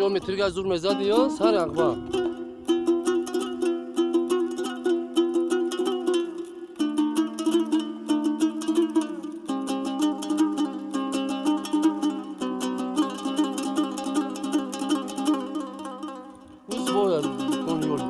kilometrega zor mezadi ya sar akba. Us boya kon yol.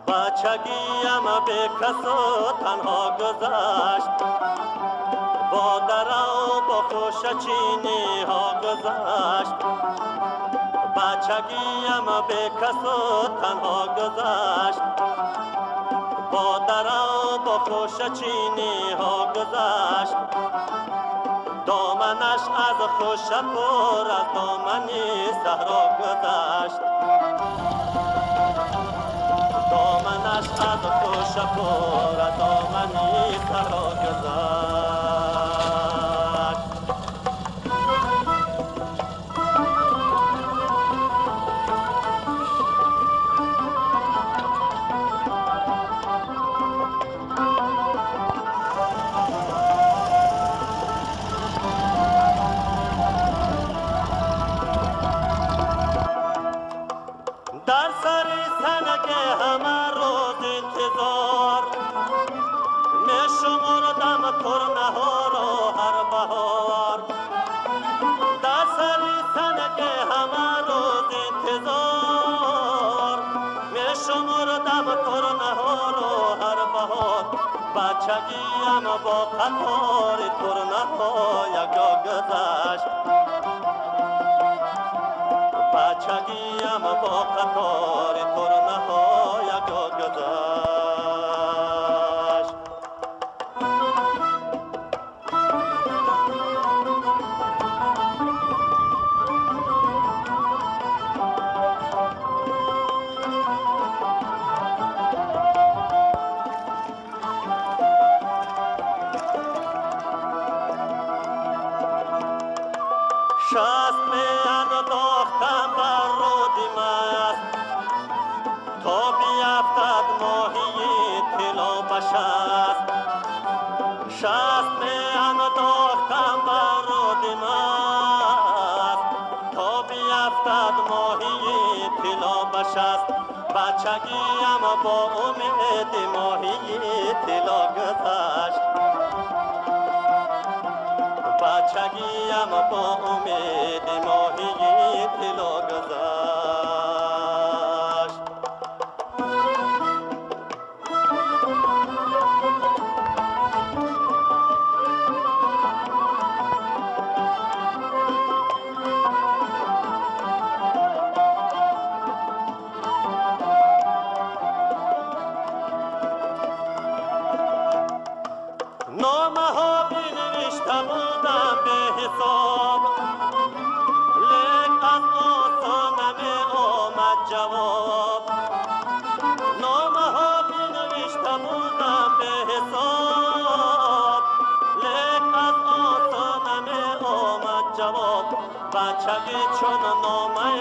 بچگیم به کس و تنها گذشت، با درا و با خوشچینی ها گذشت. بچگیم به کس و تنها گذشت، با درا و با خوشچینی ها گذشت. دامنش از خوش پر از دامنی صحرا گذشت. دامنش از خوش پر از دامنی صحرا گذشت. در سر سنگ همه روز انتظار می شمردم ترنه ها را هر بهار. در سر سنگ همه روز انتظار می شمردم ترنه ها را هر بهار. بچگیم با قطار ترنه ها یکجا گذشت. بچگیم با قطار ترنه ها یکجا گذشت. شست می انداخت طلا بشست بچگیم با امید ماهی طلا گذشت بچگیم با امید ماهی طلا گذشت نامه ها بنوشته بودم به حساب لیک از آسان نمی آمد جواب نامه ها بنوشته بودم به حساب لیک از آسان نمی آمد جواب بچگی چون نامه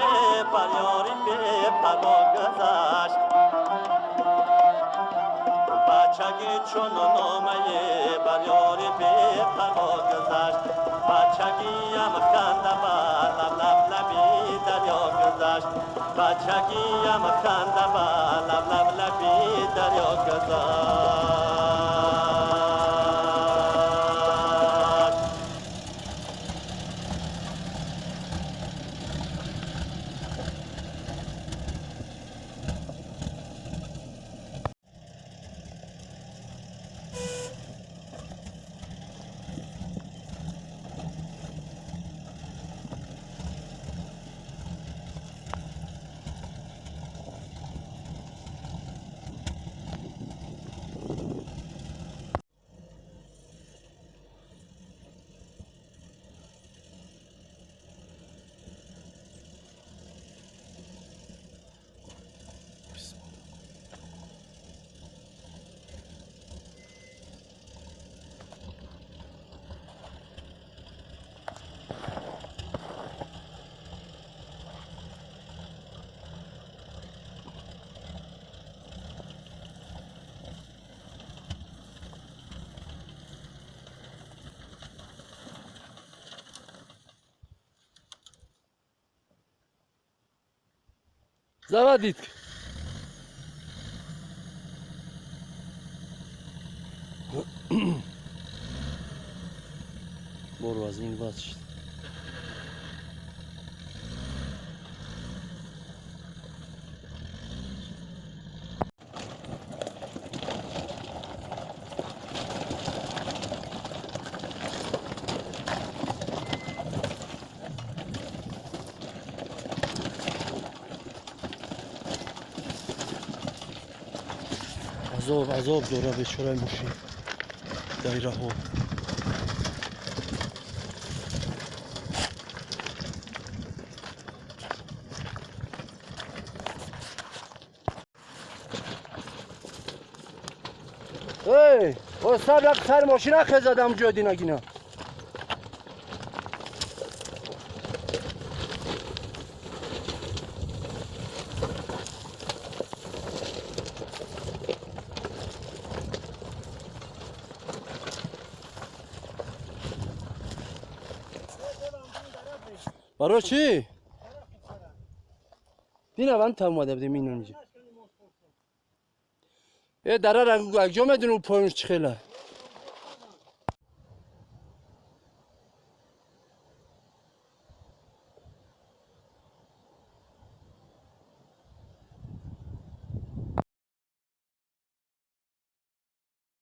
بر یاری بی پروا گذشت بچگی چون نامه بر یاری بی پروا گذشت بچگیم خنده بر لب لب لبی دریا گذشت بچگیم خنده بر لب لب لبی دریا گذشت Заводит. Бору از این باز شد. عذاب دوره بیچاره موشی دایره ها ای استاد رفت سر ماشین خزادم جدی نگینا برای چی؟ دینا من تا اومده بودیم این اینجا یه دره رنگ اگجا میدونی اون پایونش چی خیله